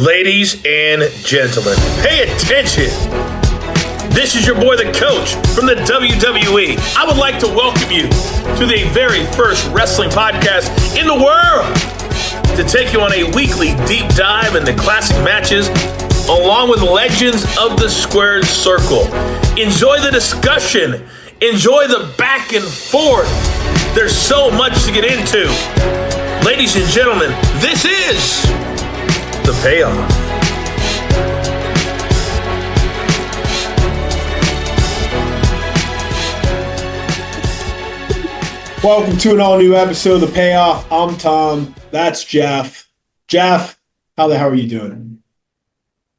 Ladies and gentlemen, pay attention. This is your boy, the coach from the WWE. I would like to welcome you to the very first wrestling podcast in the world to take you on a weekly deep dive into classic matches along with legends of the squared circle. Enjoy the discussion. Enjoy the back and forth. There's so much to get into. Ladies and gentlemen, this is The Payoff. Welcome to an all-new episode of The Payoff. I'm Tom. That's Jeff. Jeff, how the hell are you doing?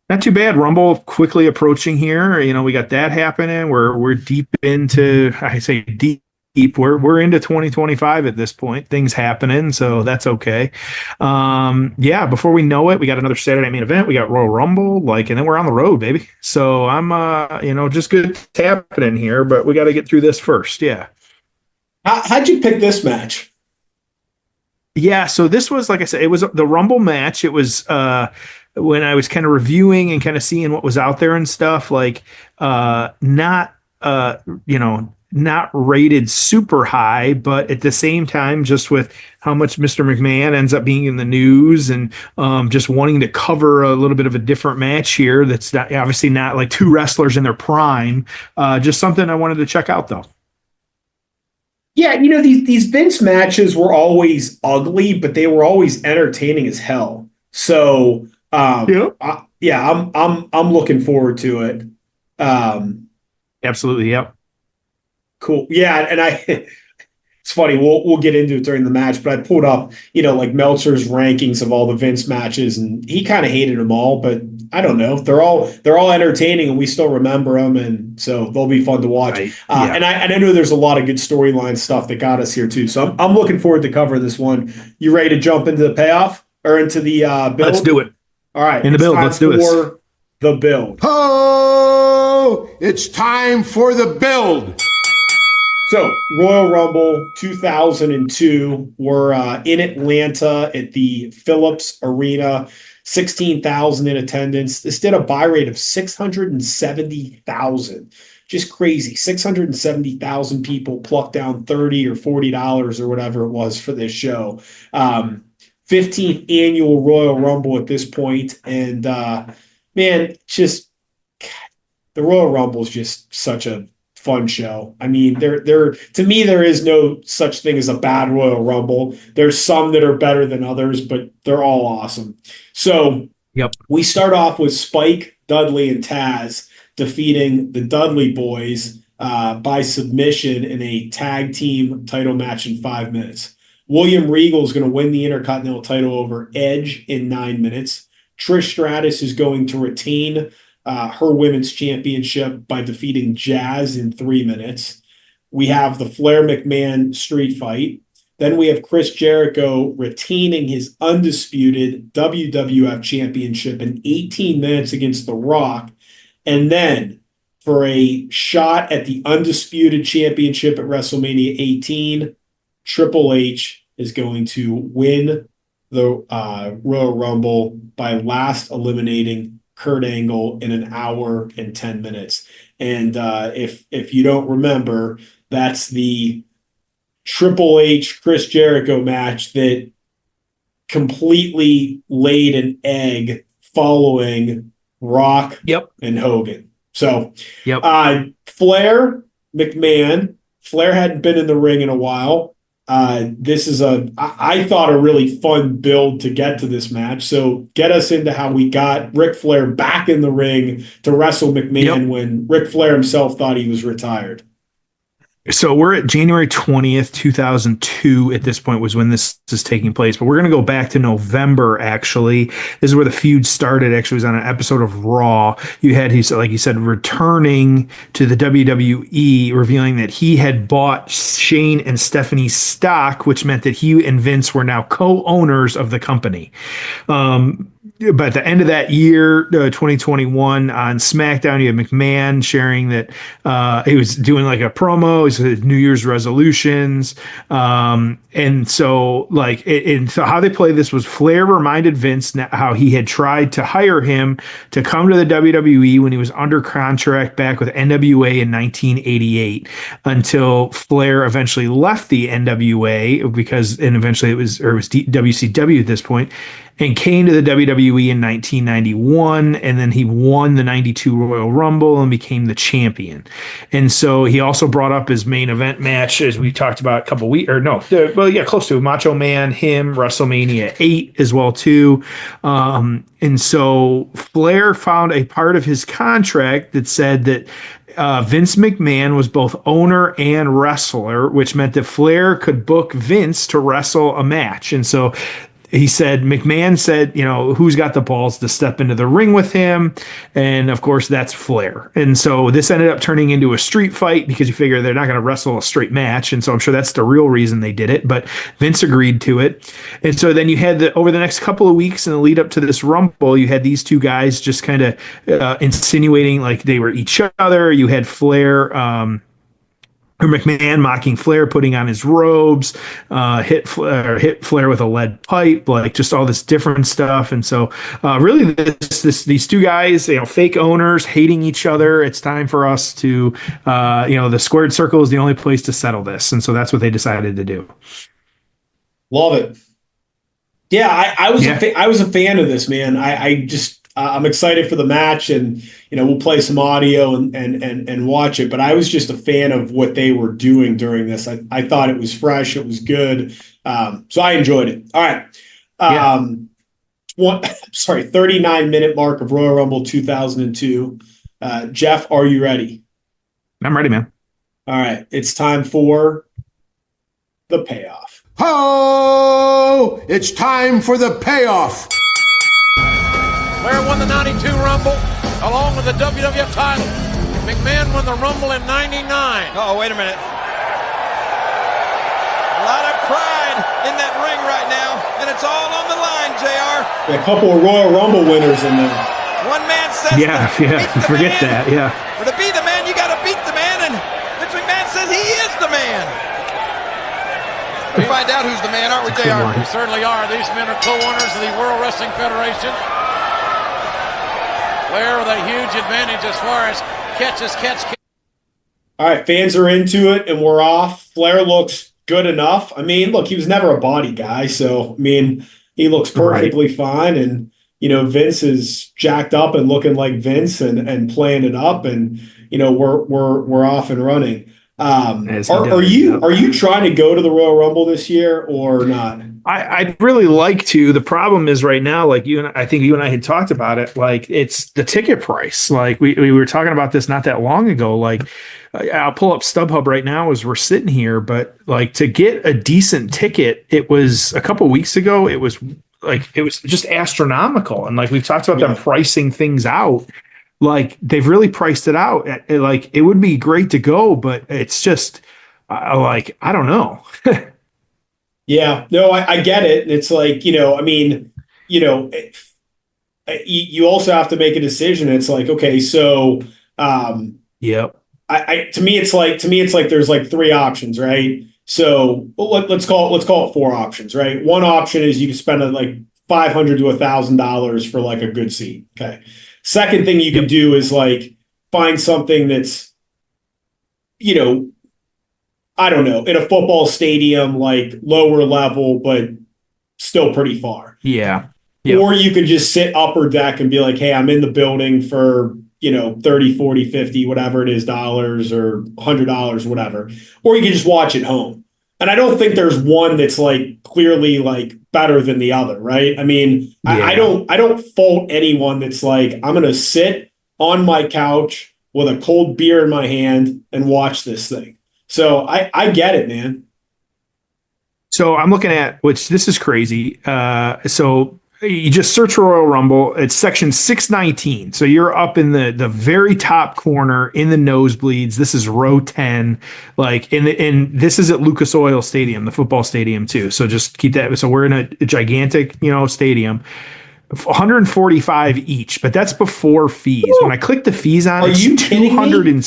Not too bad. Rumble quickly approaching here. You know, we got that happening. We're deep into, I say deep. We're into 2025 at this point. Things happening, so that's okay. Before we know it, we got another Saturday main event. We got Royal Rumble, and then we're on the road, baby. So I'm, just good happening here, but we got to get through this first. Yeah. How'd you pick this match? Yeah, so this was, like I said, it was the Rumble match. It was when I was kind of reviewing and kind of seeing what was out there and stuff, not rated super high, but at the same time, just with how much Mr. McMahon ends up being in the news and just wanting to cover a little bit of a different match here that's obviously not like two wrestlers in their prime, just something I wanted to check out, though. Yeah, these Vince matches were always ugly, but they were always entertaining as hell. So, I'm looking forward to it. Absolutely, yep. Cool. Yeah, and it's funny, we'll get into it during the match, but I pulled up, Meltzer's rankings of all the Vince matches, and he kind of hated them all, but I don't know. They're all entertaining, and we still remember them, and so they'll be fun to watch. Right. Yeah. And I know there's a lot of good storyline stuff that got us here too. So I'm looking forward to covering this one. You ready to jump into the payoff or into the build? Let's do it. All right. In the build, let's do this. The build. Oh, it's time for the build. So, Royal Rumble 2002, we're in Atlanta at the Phillips Arena, 16,000 in attendance. This did a buy rate of 670,000. Just crazy. 670,000 people plucked down $30 or $40 or whatever it was for this show. 15th annual Royal Rumble at this point. And, the Royal Rumble is just such a fun show. I mean, to me, there is no such thing as a bad Royal Rumble. There's some that are better than others, but they're all awesome. So We start off with Spike, Dudley, and Taz defeating the Dudley Boys by submission in a tag team title match in 5 minutes. William Regal is going to win the Intercontinental title over Edge in 9 minutes. Trish Stratus is going to retain her women's championship by defeating Jazz in 3 minutes. We have the Flair McMahon street fight. Then we have Chris Jericho retaining his undisputed WWF championship in 18 minutes against The Rock. And then for a shot at the undisputed championship at WrestleMania 18, Triple H is going to win the Royal Rumble by last eliminating Kurt Angle in an hour and 10 minutes. And if you don't remember, that's the Triple H Chris Jericho match that completely laid an egg following Rock and Hogan. So Flair, McMahon. Flair hadn't been in the ring in a while. This is I thought a really fun build to get to this match. So get us into how we got Ric Flair back in the ring to wrestle McMahon when Ric Flair himself thought he was retired. So we're at January 20th, 2002 at this point was when this is taking place. But we're going to go back to November, actually. This is where the feud started. Actually, it was on an episode of Raw. You had, like you said, returning to the WWE, revealing that he had bought Shane and Stephanie's stock, which meant that he and Vince were now co-owners of the company. but at the end of that year, 2021, on SmackDown, you have McMahon sharing that he was doing like a promo. He said New Year's resolutions, and so and so how they played this was Flair reminded Vince how he had tried to hire him to come to the WWE when he was under contract back with NWA in 1988, until Flair eventually left the NWA and eventually it was WCW at this point, and came to the WWE in 1991, and then he won the 92 Royal Rumble and became the champion. And so he also brought up his main event match, as we talked about a couple weeks, close to Macho Man, him, WrestleMania 8 as well too. And so Flair found a part of his contract that said that Vince McMahon was both owner and wrestler, which meant that Flair could book Vince to wrestle a match. And so McMahon said, who's got the balls to step into the ring with him? And of course, that's Flair. And so this ended up turning into a street fight because you figure they're not going to wrestle a straight match. And so I'm sure that's the real reason they did it, but Vince agreed to it. And so then you had over the next couple of weeks in the lead up to this Rumble, you had these two guys just kind of insinuating like they were each other. You had Flair, or McMahon mocking Flair, putting on his robes, hit Flair with a lead pipe, like just all this different stuff. And so really these two guys, fake owners hating each other. It's time for us to, the squared circle is the only place to settle this. And so that's what they decided to do. Love it. Yeah, I was a fan of this, man. I'm excited for the match, and we'll play some audio and watch it. But I was just a fan of what they were doing during this. I thought it was fresh, it was good, so I enjoyed it. All right, 39-minute mark of Royal Rumble 2002. Jeff, are you ready? I'm ready, man. All right, it's time for the payoff. Ho! It's time for the payoff. Flair won the 92 Rumble along with the WWF title. McMahon won the Rumble in 99. Oh, wait a minute. A lot of pride in that ring right now, and it's all on the line, JR. A couple of Royal Rumble winners in there. One man says, forget that, yeah. For to be the man, you got to beat the man, and Vince McMahon says he is the man. We find out who's the man, aren't we, JR? We certainly are. These men are co-owners of the World Wrestling Federation. Flair with a huge advantage as far as catch. All right, fans are into it, and we're off. Flair looks good enough. I mean, look, he was never a body guy, so, I mean, he looks perfectly fine, and, Vince is jacked up and looking like Vince and playing it up, and, we're off and running. Are you trying to go to the Royal Rumble this year or not? I'd really like to. The problem is right now, like I think you and I had talked about it, like it's the ticket price. Like we were talking about this not that long ago. Like I'll pull up StubHub right now as we're sitting here, but like to get a decent ticket, it was a couple weeks ago. It was just astronomical. And like we've talked about them pricing things out. Like they've really priced it out. Like it would be great to go, but it's just I don't know. Yeah, no, I get it. It's like, you also have to make a decision. It's like, okay, so, yep. To me, it's like there's like three options, right? So let's call it four options, right? One option is you can spend like $500 to $1,000 for like a good seat. Okay. Second thing you can do is like find something that's, I don't know, in a football stadium, like lower level, but still pretty far. Yeah. Or you could just sit upper deck and be like, hey, I'm in the building for, 30, 40, 50, whatever it is, dollars or $100, whatever. Or you can just watch at home. And I don't think there's one that's like clearly like better than the other, right? I mean, I don't fault anyone that's like, I'm going to sit on my couch with a cold beer in my hand and watch this thing. So I get it, man. So I'm looking at, which this is crazy. So you just search for Royal Rumble. It's section 619. So you're up in the very top corner in the nosebleeds. This is row 10. And this is at Lucas Oil Stadium, the football stadium too. So just keep that. So we're in a gigantic, stadium. 145 each, but that's before fees. When I click the fees on, Are it's you kidding me?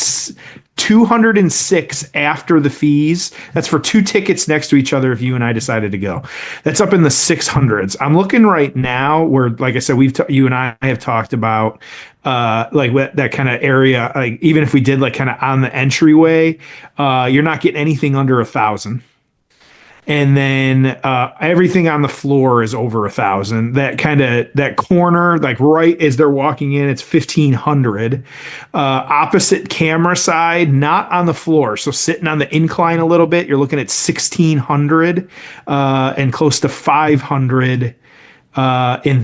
206 after the fees. That's for 2 tickets next to each other if you and I decided to go. That's up in the 600s. I'm looking right now where, like I said, you and I have talked about like that kind of area. Like even if we did like kind of on the entryway, you're not getting anything under 1,000. And then everything on the floor is over 1,000. That corner, like right as they're walking in, it's 1,500. Opposite camera side, not on the floor, so sitting on the incline a little bit, you're looking at 1,600 and close to 500 in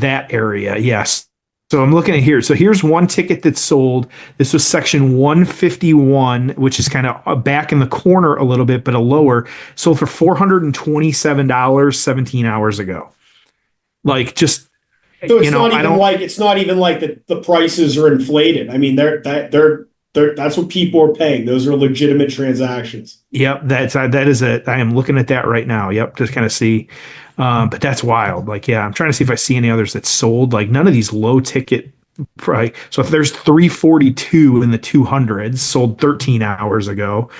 that area. Yes. So I'm looking at here. So here's one ticket that's sold. This was section 151, which is kind of back in the corner a little bit, but a lower. Sold for $427 17 hours ago. Like just So it's not even like the prices are inflated. I mean, that's what people are paying. Those are legitimate transactions. Yep, I am looking at that right now. Yep, just kind of see. But that's wild. Like, yeah, I'm trying to see if I see any others that sold. Like none of these low ticket price. So if there's 342 in the 200s sold 13 hours ago.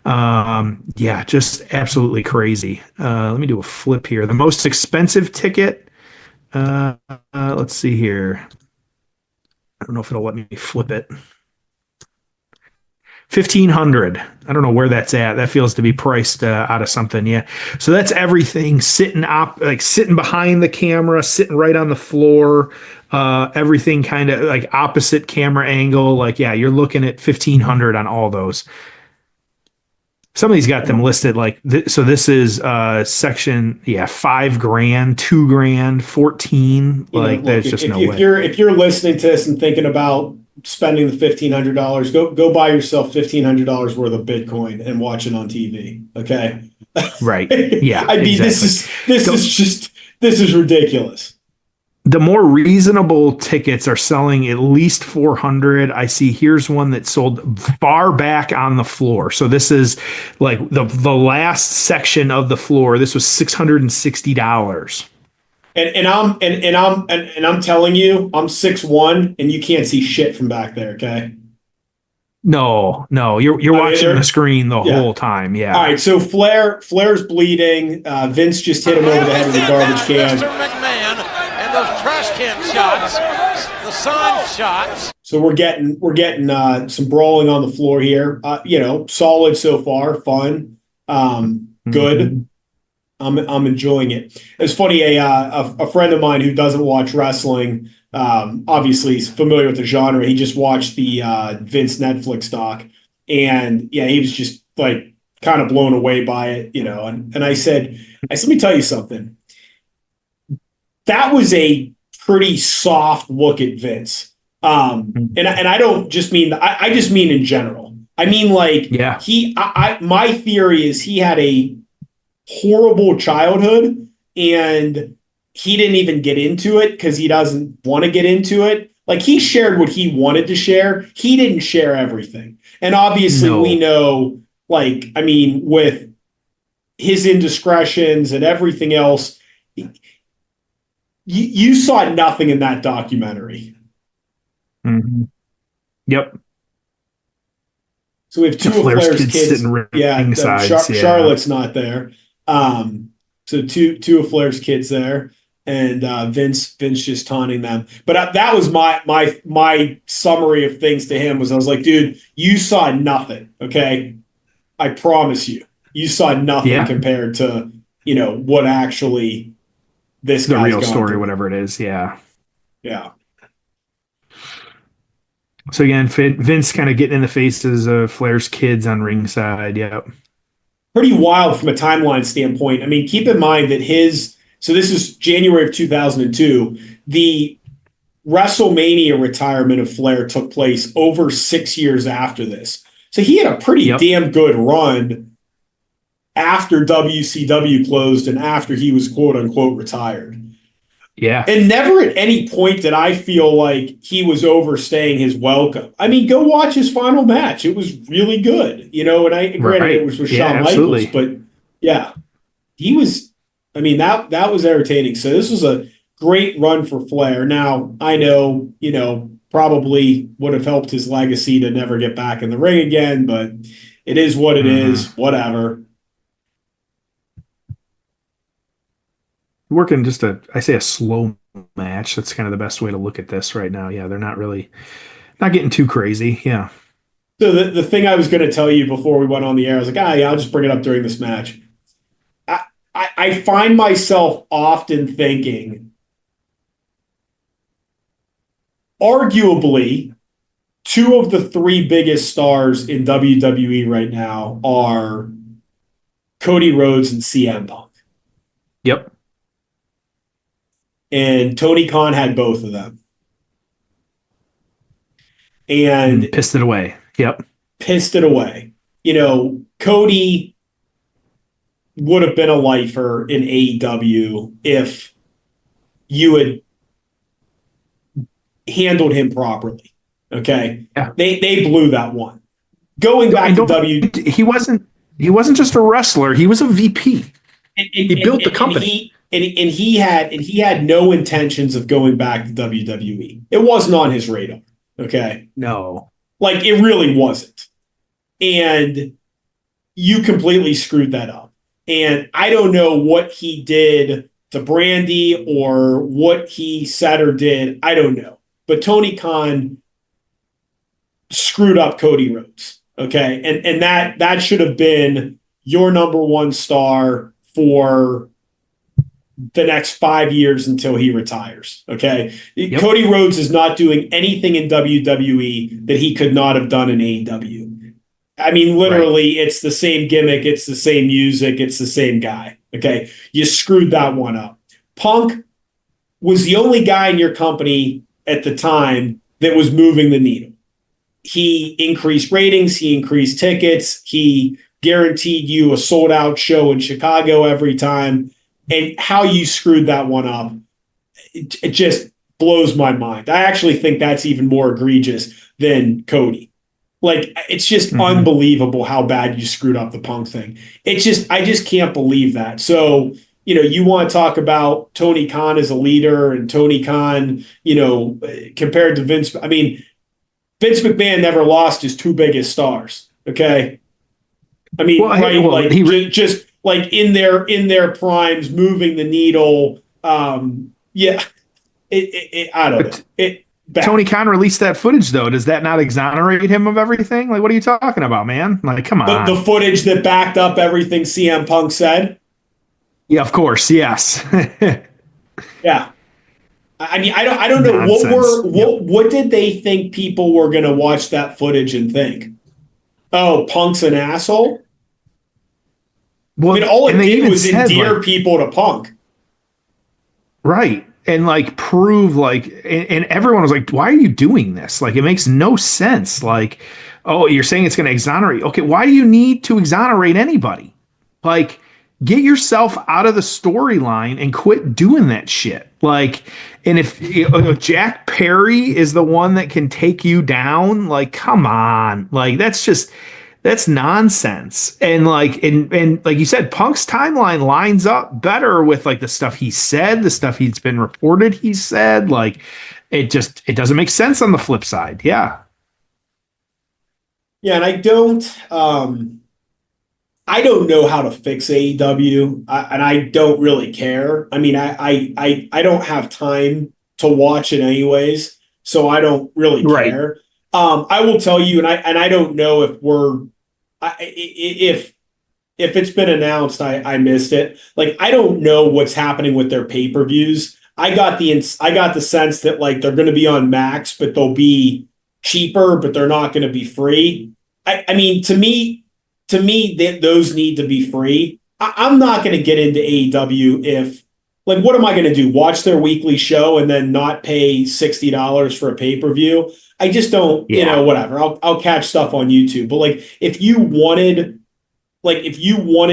Yeah, just absolutely crazy. Let me do a flip here. The most expensive ticket. Let's see here. I don't know if it'll let me flip it. 1,500. I don't know where that's at. That feels to be priced out of something. Yeah. So that's everything sitting behind the camera, sitting right on the floor. Everything kind of like opposite camera angle. Like, yeah, you're looking at 1,500 on all those. Some of these got them listed like so. This is section, yeah, $5,000, $2,000, 14. Like, there's just no way. If you're listening to this and thinking about spending the $1,500, go buy yourself $1,500 worth of Bitcoin and watch it on TV. Okay. Right. Yeah. I mean, exactly. this is ridiculous. The more reasonable tickets are selling at least 400. I see here's one that sold far back on the floor. So this is like the last section of the floor. This was $660. And I'm telling you, I'm 6'1" and you can't see shit from back there, okay? No, you're watching the screen the whole time. Yeah. All right, so Flair's bleeding. Vince just hit him over the head with a garbage can. Mr. McMahon and those trash can shots, the sign shots. So we're getting some brawling on the floor here. Solid so far, fun, good. I'm enjoying it. It's funny. A friend of mine who doesn't watch wrestling, obviously is familiar with the genre. He just watched the Vince Netflix doc, and yeah, he was just like kind of blown away by it, And I said, let me tell you something. That was a pretty soft look at Vince, and I don't just mean I just mean in general. I mean, like, yeah, my theory is he had a horrible childhood and he didn't even get into it because he doesn't want to get into it. Like, he shared what he wanted to share. He didn't share everything. And obviously we know, like, I mean, with his indiscretions and everything else, you saw nothing in that documentary. Mm-hmm. Yep. So we have two of Flair's kids sitting ringside. Charlotte's not there. So two of Flair's kids there, and Vince just taunting them. But that was my summary of things to him was I was like, dude, you saw nothing. Okay, I promise you saw nothing compared to what actually this the guy's real story, through. Whatever it is. Yeah. So again, Vince kind of getting in the faces of Flair's kids on ringside. Yep. Pretty wild from a timeline standpoint. I mean, keep in mind that so this is January of 2002. The WrestleMania retirement of Flair took place over 6 years after this. So he had a pretty damn good run after WCW closed and after he was quote unquote retired. Yeah. And never at any point did I feel like he was overstaying his welcome. I mean, go watch his final match. It was really good, and granted it was with Shawn Michaels, but yeah, he was, I mean, that was entertaining. So this was a great run for Flair. Now, I know, probably would have helped his legacy to never get back in the ring again, but it is what it is. Whatever. Working just I say a slow match. That's kind of the best way to look at this right now. Yeah, they're not getting too crazy. Yeah. So the thing I was going to tell you before we went on the air, I was like, yeah, I'll just bring it up during this match. I find myself often thinking, arguably, two of the three biggest stars in WWE right now are Cody Rhodes and CM Punk. Yep. And Tony Khan had both of them. And pissed it away. Yep. Pissed it away. Cody would have been a lifer in AEW if you had handled him properly. Okay. Yeah. They blew that one. Going back to he wasn't just a wrestler, he was a VP. He built the company. And he had no intentions of going back to WWE. It wasn't on his radar. Okay. No. Like, it really wasn't. And you completely screwed that up. And I don't know what he did to Brandy or what he said or did. I don't know. But Tony Khan screwed up Cody Rhodes. Okay. And that should have been your number one star for the next 5 years until he retires. Okay. Yep. Cody Rhodes is not doing anything in WWE that he could not have done in AEW. I mean, literally, right. It's the same gimmick. It's the same music. It's the same guy. Okay. You screwed that one up. Punk was the only guy in your company at the time that was moving the needle. He increased ratings. He increased tickets. He guaranteed you a sold out show in Chicago every time. And how you screwed that one up, it just blows my mind. I actually think that's even more egregious than Cody. Like, it's just unbelievable how bad you screwed up the Punk thing. I just can't believe that. So, you want to talk about Tony Khan as a leader and Tony Khan, compared to Vince. I mean, Vince McMahon never lost his two biggest stars. Okay. I mean, just like in their primes, moving the needle. I don't know. Tony Khan released that footage, though. Does that not exonerate him of everything? Like, what are you talking about, man? Like, come on. The footage that backed up everything CM Punk said? Yeah, of course. Yes. Yeah. I mean, I don't know what did they think people were going to watch that footage and think? Oh, Punk's an asshole? Well, I mean, all it did was endear people to Punk. Right. And prove and everyone was like, why are you doing this? Like, it makes no sense. Like, oh, you're saying it's going to exonerate. Okay. Why do you need to exonerate anybody? Like, get yourself out of the storyline and quit doing that shit. Like, and if Jack Perry is the one that can take you down, like, come on. Like, that's nonsense. And like you said, Punk's timeline lines up better with the stuff he said, the stuff he's been reported he said. Like, it doesn't make sense on the flip side. Yeah. Yeah, and I don't know how to fix AEW, and I don't really care. I mean, I don't have time to watch it anyways, so I don't really care. I will tell you, and I don't know if it's been announced, I missed it. Like, I don't know what's happening with their pay-per-views. I got the sense that they're going to be on Max, but they'll be cheaper, but they're not going to be free. I mean, to me, those need to be free. I'm not going to get into AEW if, what am I going to do? Watch their weekly show and then not pay $60 for a pay-per-view? I just don't, whatever. I'll catch stuff on YouTube. But if you wanted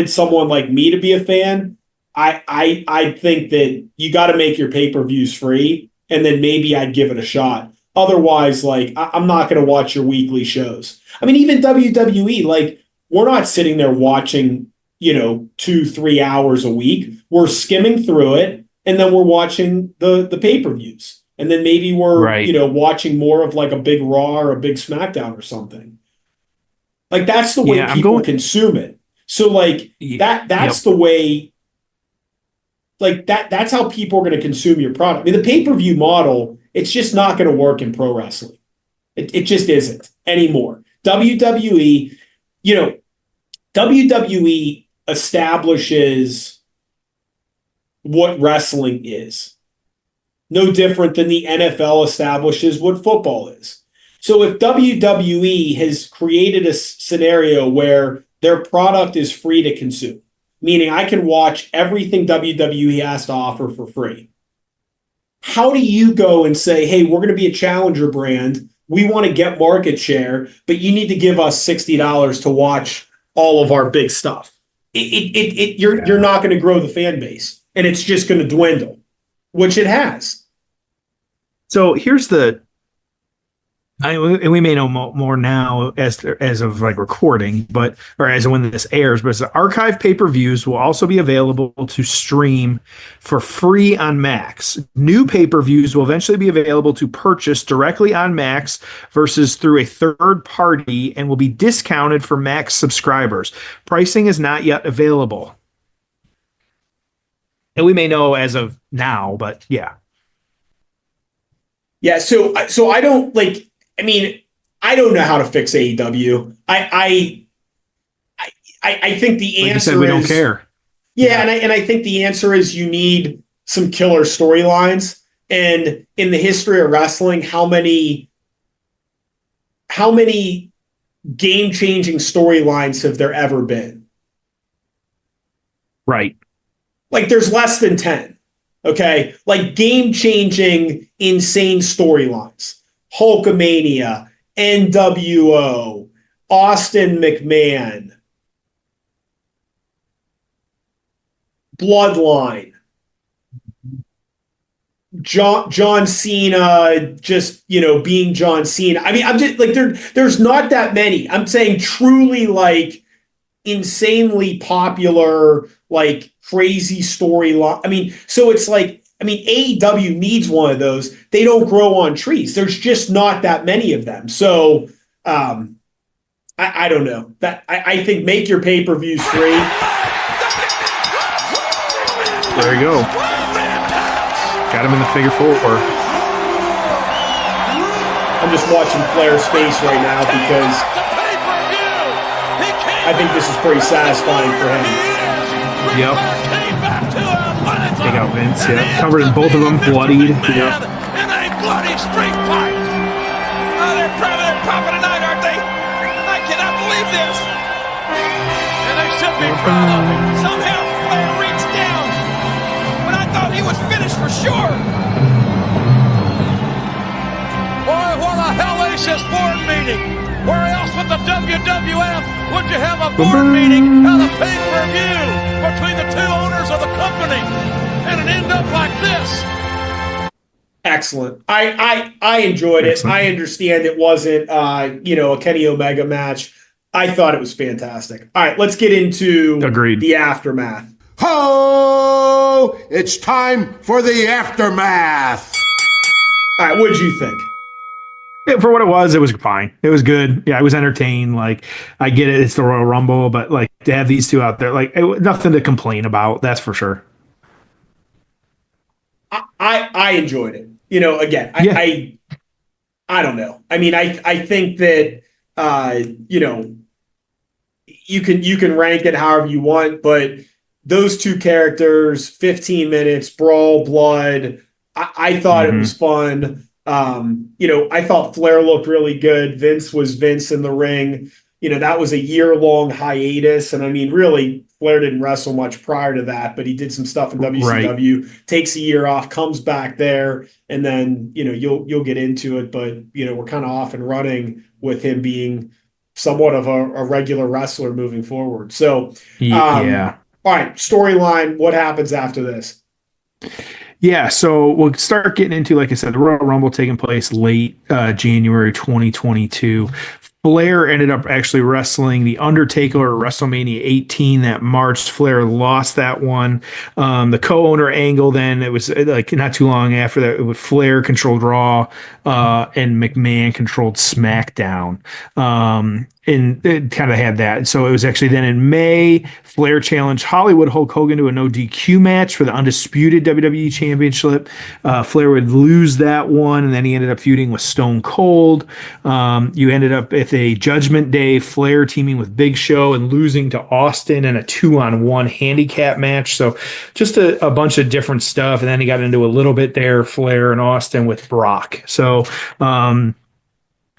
someone like me to be a fan, I think that you got to make your pay-per-views free, and then maybe I'd give it a shot. Otherwise, I'm not going to watch your weekly shows. I mean, even WWE, we're not sitting there watching, 2-3 hours a week. We're skimming through it, and then we're watching the pay-per-views. And then maybe we're, Right. watching more of like a big Raw or a big SmackDown or something. Like that's the way Yeah, people consume it. So like that's the way, like that's how people are going to consume your product. I mean, the pay-per-view model, it's just not going to work in pro wrestling. It just isn't anymore. WWE, WWE establishes what wrestling is. No different than the NFL establishes what football is. So if WWE has created a scenario where their product is free to consume, meaning I can watch everything WWE has to offer for free, how do you go and say, hey, we're going to be a challenger brand, we want to get market share, but you need to give us $60 to watch all of our big stuff? You're not going to grow the fan base, and it's just going to dwindle, which it has. So here's and we may know more now as of like recording, or as of when this airs, but the archive pay-per-views will also be available to stream for free on Max. New pay-per-views will eventually be available to purchase directly on Max versus through a third party and will be discounted for Max subscribers. Pricing is not yet available. And we may know as of now, but yeah. Yeah, so I don't like. I mean, I don't know how to fix AEW. I think the Like answer you said, we don't care. Yeah, and I think the answer is you need some killer storylines. And in the history of wrestling, how many game-changing storylines have there ever been? Right. Like there's less than 10. Okay? Like game-changing, insane storylines. Hulkamania, NWO, Austin McMahon, Bloodline, John Cena, just being John Cena. I mean, I'm just like there's not that many. I'm saying truly like insanely popular, like crazy storyline. I mean, so it's like, AEW needs one of those. They don't grow on trees. There's just not that many of them. So I don't know. I think make your pay-per-views free. There you go. Got him in the figure 4. I'm just watching Flair's face right now because I think this is pretty satisfying for him. Yep. Take out Vince, yeah. Covered in both of them, bloodied. Yep. In a bloody street fight. Oh, they're popping tonight, aren't they? I cannot believe this. And they should be proud of him. Somehow Flair reached down when I thought he was finished for sure. Boy, what a hellacious board meeting. Where else with the WWF would you have a board meeting and a pay-per-view between the two owners of the company and it end up like this? Excellent. I enjoyed it. Excellent. I understand it wasn't a Kenny Omega match. I thought it was fantastic. All right, let's get into the aftermath. Ho! It's time for the aftermath. All right, what did you think? Yeah, for what it was fine. It was good. Yeah, I was entertained. Like, I get it, it's the Royal Rumble, but like to have these two out there, like nothing to complain about. That's for sure. I enjoyed it. Again, I don't know. I mean, I think that you can rank it however you want, but those two characters, 15 minutes, brawl, blood. I thought it was fun. I thought Flair looked really good. Vince was Vince in the ring. That was a year-long hiatus. And I mean, really, Flair didn't wrestle much prior to that, but he did some stuff in WCW, takes a year off, comes back there, and then, you'll get into it. But, we're kind of off and running with him being somewhat of a regular wrestler moving forward. So, yeah. All right, storyline, what happens after this? Yeah, so we'll start getting into, like I said, the Royal Rumble taking place late January 2022. Flair ended up actually wrestling The Undertaker at WrestleMania 18 that March. Flair lost that one. The co-owner angle, then it was like not too long after that, with Flair controlled Raw and McMahon controlled SmackDown. And it kind of had that. So it was actually then in May, Flair challenged Hollywood Hulk Hogan to a no DQ match for the undisputed WWE Championship. Flair would lose that one, and then he ended up feuding with Stone Cold. You ended up at a Judgment Day, Flair teaming with Big Show and losing to Austin in a 2-on-1 handicap match. So just a bunch of different stuff. And then he got into a little bit there, Flair and Austin with Brock. So,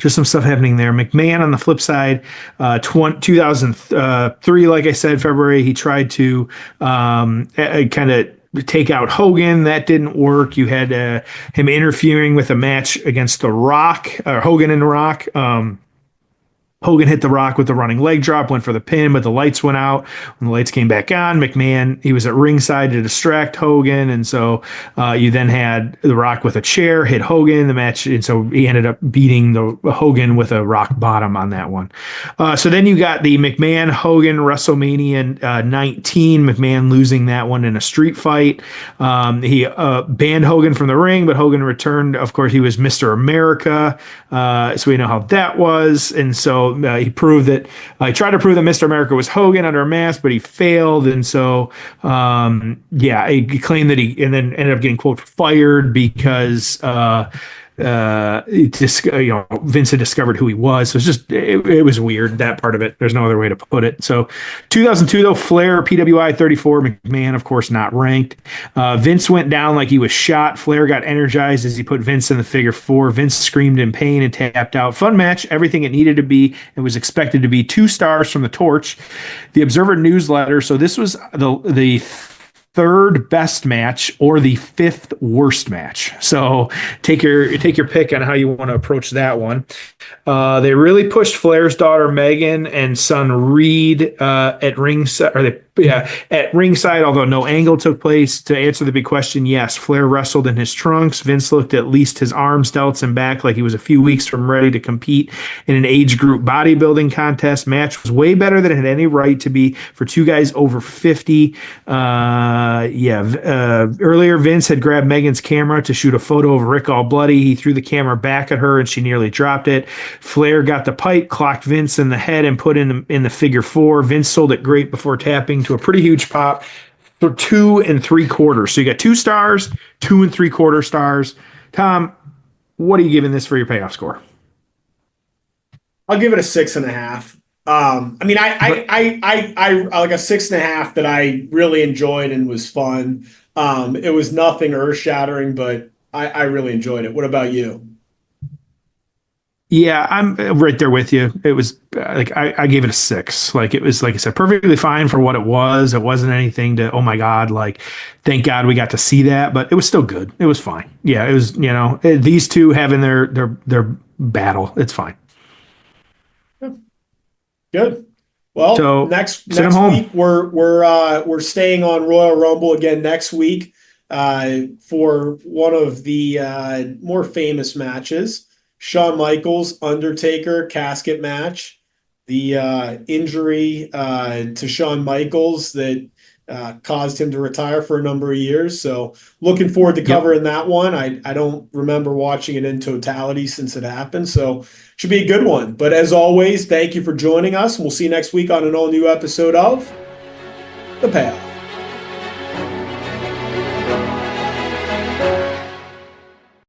just some stuff happening there. McMahon on the flip side, 2003, like I said, February, he tried to kind of take out Hogan. That didn't work. You had him interfering with a match against The Rock, or Hogan and The Rock. Hogan hit The Rock with the running leg drop, went for the pin, but the lights went out. When the lights came back on, McMahon, he was at ringside to distract Hogan. And so you then had The Rock with a chair, hit Hogan in the match. And so he ended up beating the Hogan with a rock bottom on that one. So then you got the McMahon-Hogan WrestleMania 19, McMahon losing that one in a street fight. He banned Hogan from the ring, but Hogan returned. Of course, he was Mr. America. So we know how that was. And so he proved that he tried to prove that Mr. America was Hogan under a mask, but he failed. And so, he claimed that he, and then ended up getting, quote, fired because, Vince had discovered who he was. So it's just, it was weird, that part of it. There's no other way to put it. So 2002, though, Flair, PWI 34, McMahon, of course, not ranked. Vince went down like he was shot. Flair got energized as he put Vince in the figure 4. Vince screamed in pain and tapped out. Fun match, everything it needed to be. It was expected to be 2 stars from the Torch. The Observer newsletter. So this was the 3rd best match or the 5th worst match. So take your pick on how you want to approach that one. They really pushed Flair's daughter Megan and son Reed at ringside, at ringside, although no angle took place. To answer the big question, yes, Flair wrestled in his trunks. Vince looked at least his arms, delts, and back like he was a few weeks from ready to compete in an age group bodybuilding contest. Match was way better than it had any right to be for 2 guys over 50. Earlier, Vince had grabbed Megan's camera to shoot a photo of Rick all bloody. He threw the camera back at her and she nearly dropped it. Flair got the pipe, clocked Vince in the head, and put in the figure 4. Vince sold it great before tapping to a pretty huge pop for 2 3/4. So you got 2 stars, 2 3/4 stars. Tom, what are you giving this for your payoff score? I'll give it a 6.5. I like a 6.5 that I really enjoyed and was fun. It was nothing earth shattering, but I really enjoyed it. What about you? Yeah, I'm right there with you. It was like I gave it a 6. Like it was, like I said, perfectly fine for what it was. It wasn't anything to, oh my God, like thank God we got to see that, but it was still good. It was fine. Yeah, it was, these two having their battle. It's fine. Good. Well, so, next week we're staying on Royal Rumble again next week for one of the more famous matches. Shawn Michaels, Undertaker casket match. The injury to Shawn Michaels that caused him to retire for a number of years. So looking forward to covering that one. I don't remember watching it in totality since it happened. So should be a good one. But as always, thank you for joining us. We'll see you next week on an all-new episode of The Payoff.